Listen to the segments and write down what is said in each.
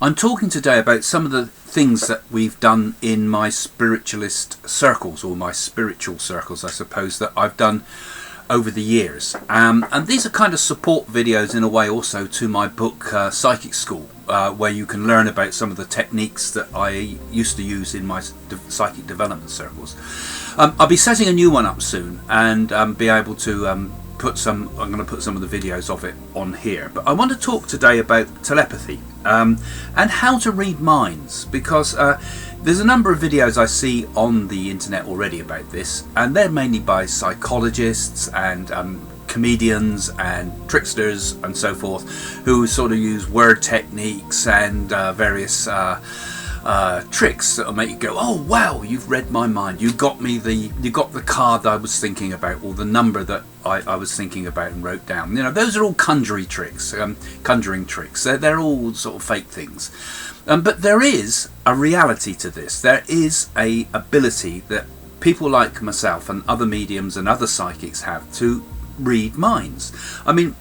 I'm talking today about some of the things that we've done in my spiritualist circles, or my spiritual circles, I suppose, that I've done over the years. And these are kind of support videos in a way also to my book, Psychic School, where you can learn about some of the techniques that I used to use in my psychic development circles. I'll be setting a new one up soon and be able to I'm going to put some of the videos of it on here. But I want to talk today about telepathy and how to read minds, because there's a number of videos I see on the internet already about this, and they're mainly by psychologists and comedians and tricksters and so forth, who sort of use word techniques and various tricks that'll make you go, oh wow, you've read my mind, you got the card I was thinking about, or the number that I was thinking about and wrote down. You know, those are all conjuring tricks. They're all sort of fake things. But there is a reality to this. There is a ability that people like myself and other mediums and other psychics have to read minds. I mean,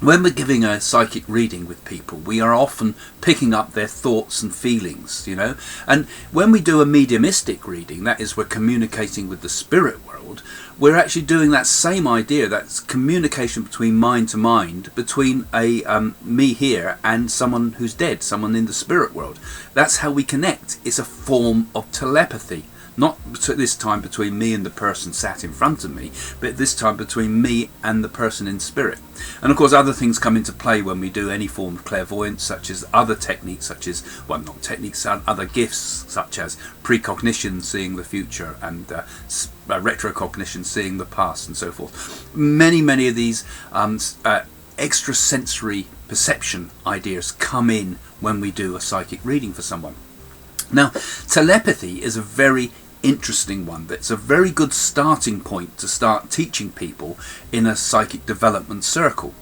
when we're giving a psychic reading with people, we are often picking up their thoughts and feelings, you know. And when we do a mediumistic reading, that is, we're communicating with the spirit world, we're actually doing that same idea. That's communication between mind to mind, between a me here and someone who's dead, someone in the spirit world. That's how we connect. It's a form of telepathy. Not this time between me and the person sat in front of me, but this time between me and the person in spirit. And of course other things come into play when we do any form of clairvoyance, such as other techniques, such as, well, not techniques, other gifts, such as precognition, seeing the future, and retrocognition, seeing the past, and so forth. Many of these extrasensory perception ideas come in when we do a psychic reading for someone. Now, telepathy is a very interesting one. That's a very good starting point to start teaching people in a psychic development circle.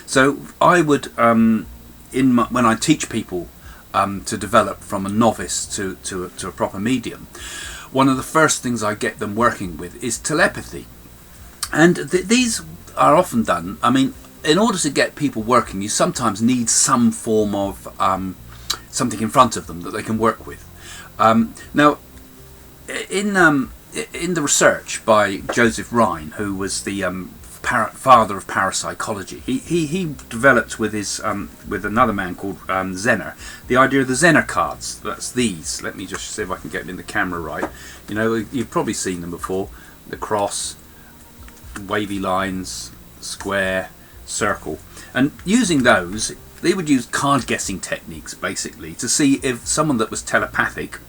So I would, when I teach people to develop from a novice to a proper medium, one of the first things I get them working with is telepathy. And these are often done, I mean, in order to get people working, you sometimes need some form of something in front of them that they can work with. Now, in the research by Joseph Rhine, who was the father of parapsychology, he developed with his with another man called Zener, the idea of the Zener cards. That's these. Let me just see if I can get it in the camera right. You know, you've probably seen them before: the cross, wavy lines, square, circle, and using those, they would use card guessing techniques basically to see if someone that was telepathic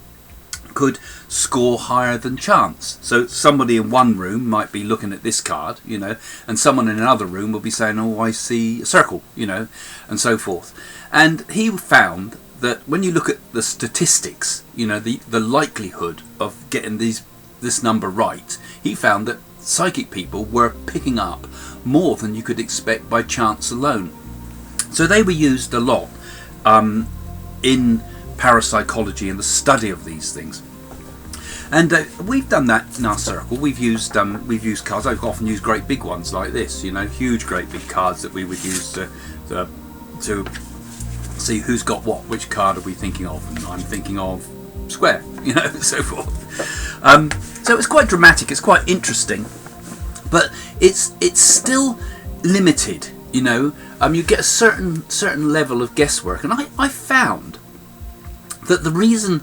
could score higher than chance. So somebody in one room might be looking at this card, you know, and someone in another room will be saying, oh, I see a circle, you know, and so forth. And he found that when you look at the statistics, you know, the likelihood of getting this number right, he found that psychic people were picking up more than you could expect by chance alone. So they were used a lot in parapsychology and the study of these things. And we've done that in our circle. We've used cards. I've often used great big ones like this, you know, huge, great big cards that we would use to see who's got what. Which card are we thinking of? And I'm thinking of square, you know, and so forth. So it's quite dramatic. It's quite interesting, but it's still limited. You know, you get a certain level of guesswork, and I found that the reason,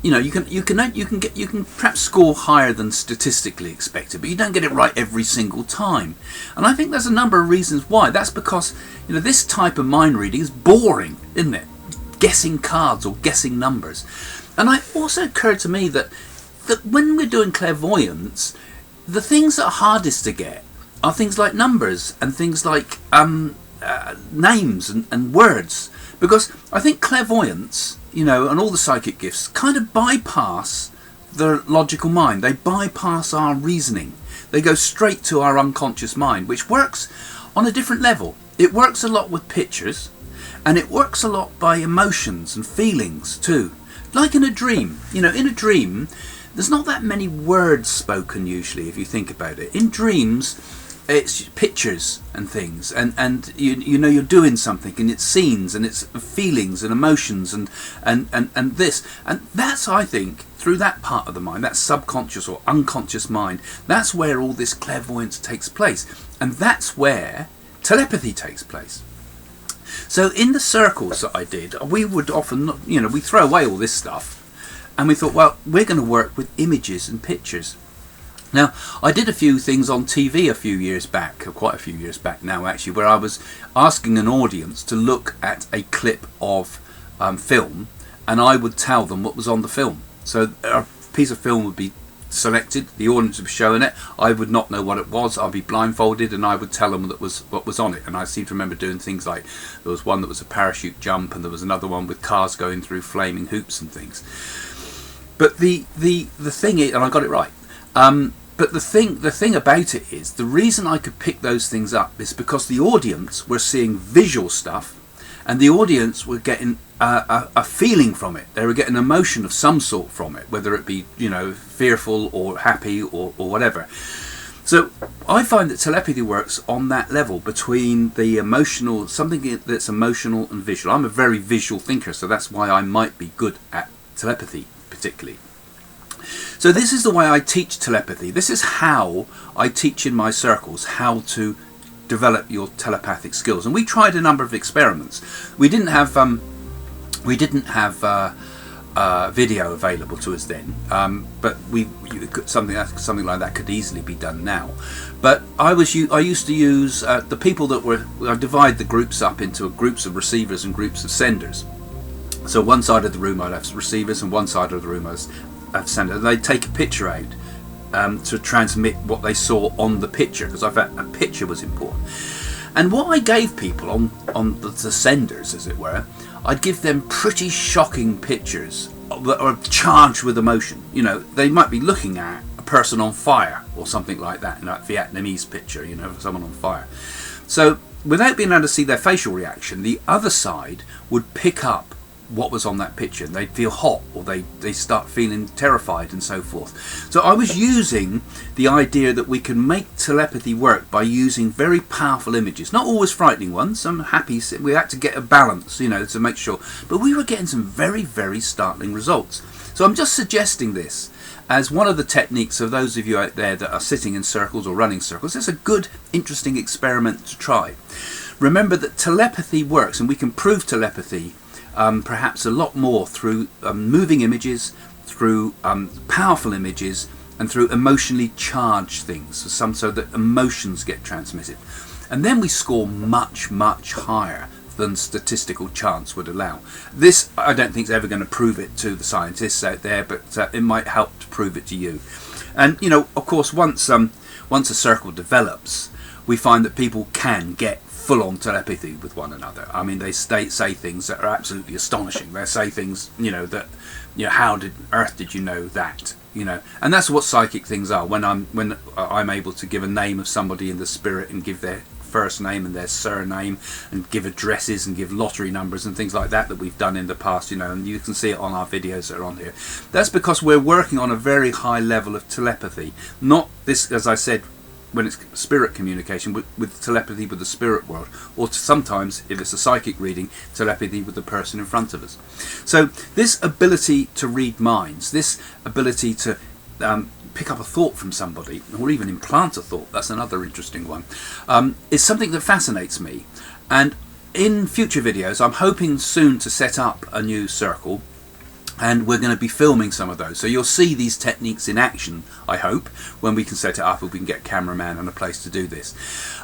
you know, you can perhaps score higher than statistically expected, but you don't get it right every single time. And I think there's a number of reasons why. That's because, you know, this type of mind reading is boring, isn't it? Guessing cards or guessing numbers. And it also occurred to me that when we're doing clairvoyance, the things that are hardest to get are things like numbers and things like names and words, because I think clairvoyance, you know, and all the psychic gifts kind of bypass the logical mind. They bypass our reasoning. They go straight to our unconscious mind, which works on a different level. It works a lot with pictures, and it works a lot by emotions and feelings too. Like in a dream. You know, in a dream, there's not that many words spoken usually, if you think about it. In dreams, it's pictures and things, and you know you're doing something, and it's scenes and it's feelings and emotions and this, and that's, I think, through that part of the mind, that subconscious or unconscious mind, that's where all this clairvoyance takes place, and that's where telepathy takes place. So in the circles that I did, we would often, you know, we throw away all this stuff, and we thought, well, we're going to work with images and pictures. Now, I did a few things on TV a few years back, or quite a few years back now actually, where I was asking an audience to look at a clip of film, and I would tell them what was on the film. So a piece of film would be selected, the audience would be showing it, I would not know what it was, I'd be blindfolded, and I would tell them what was on it. And I seem to remember doing things like, there was one that was a parachute jump, and there was another one with cars going through flaming hoops and things. But the thing is, and I got it right, but the thing about it is, the reason I could pick those things up is because the audience were seeing visual stuff, and the audience were getting a feeling from it. They were getting emotion of some sort from it, whether it be, you know, fearful or happy or whatever. So I find that telepathy works on that level between the emotional, something that's emotional and visual. I'm a very visual thinker, so that's why I might be good at telepathy particularly. So this is the way I teach telepathy. This is how I teach in my circles how to develop your telepathic skills. And we tried a number of experiments. We didn't have video available to us then, but something like that could easily be done now. But I used to use the people that were. I divide the groups up into groups of receivers and groups of senders. So one side of the room I'd have receivers, and one side of the room I'd have senders. They'd take a picture out to transmit what they saw on the picture, because I felt a picture was important. And what I gave people on the senders, as it were, I'd give them pretty shocking pictures that are charged with emotion. You know, they might be looking at a person on fire or something like that, in that Vietnamese picture, you know, someone on fire. So without being able to see their facial reaction, the other side would pick up what was on that picture. They'd feel hot, or they start feeling terrified and so forth. So I was using the idea that we can make telepathy work by using very powerful images, not always frightening ones. Some happy, we had to get a balance, you know, to make sure, but we were getting some very, very startling results. So I'm just suggesting this as one of the techniques of those of you out there that are sitting in circles or running circles. It's a good, interesting experiment to try. Remember that telepathy works, and we can prove telepathy perhaps a lot more through moving images, through powerful images, and through emotionally charged things, so that emotions get transmitted. And then we score much, much higher than statistical chance would allow. This, I don't think, is ever going to prove it to the scientists out there, but it might help to prove it to you. And, you know, of course, once a circle develops, we find that people can get full-on telepathy with one another. I mean, they say things that are absolutely astonishing. They say things, you know, that, you know, how on earth did you know that? You know, and that's what psychic things are. When I'm able to give a name of somebody in the spirit and give their first name and their surname and give addresses and give lottery numbers and things like that we've done in the past, you know, and you can see it on our videos that are on here. That's because we're working on a very high level of telepathy. Not this, as I said, when it's spirit communication, with telepathy with the spirit world, or sometimes, if it's a psychic reading, telepathy with the person in front of us. So this ability to read minds, this ability to pick up a thought from somebody, or even implant a thought, that's another interesting one, is something that fascinates me. And in future videos, I'm hoping soon to set up a new circle, and we're going to be filming some of those. So you'll see these techniques in action, I hope, when we can set it up and we can get a cameraman and a place to do this.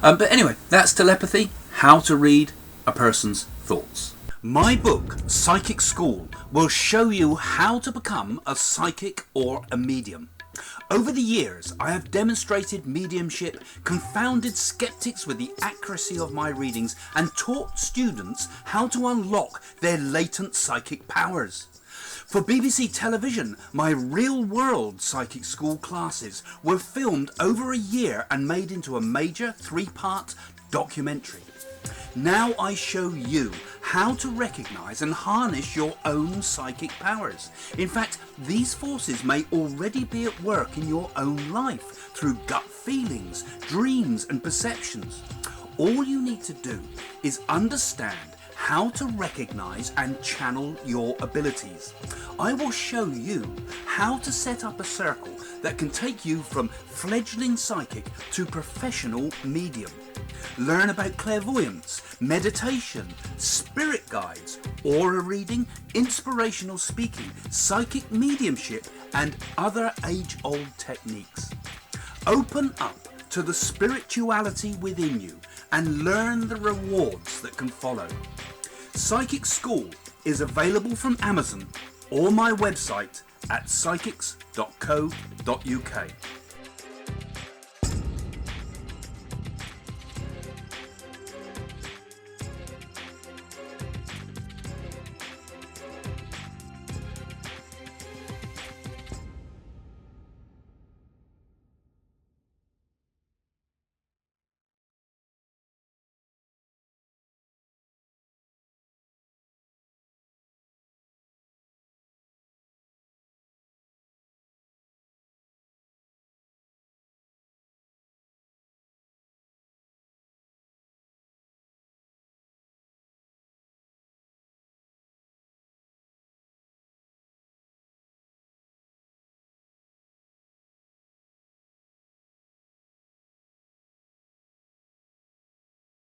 But anyway, that's telepathy, how to read a person's thoughts. My book, Psychic School, will show you how to become a psychic or a medium. Over the years, I have demonstrated mediumship, confounded skeptics with the accuracy of my readings, and taught students how to unlock their latent psychic powers. For BBC Television, my real-world Psychic School classes were filmed over a year and made into a major 3-part documentary. Now I show you how to recognize and harness your own psychic powers. In fact, these forces may already be at work in your own life through gut feelings, dreams and perceptions. All you need to do is understand how to recognize and channel your abilities. I will show you how to set up a circle that can take you from fledgling psychic to professional medium. Learn about clairvoyance, meditation, spirit guides, aura reading, inspirational speaking, psychic mediumship, and other age-old techniques. Open up to the spirituality within you and learn the rewards that can follow. Psychic School is available from Amazon or my website at psychics.co.uk.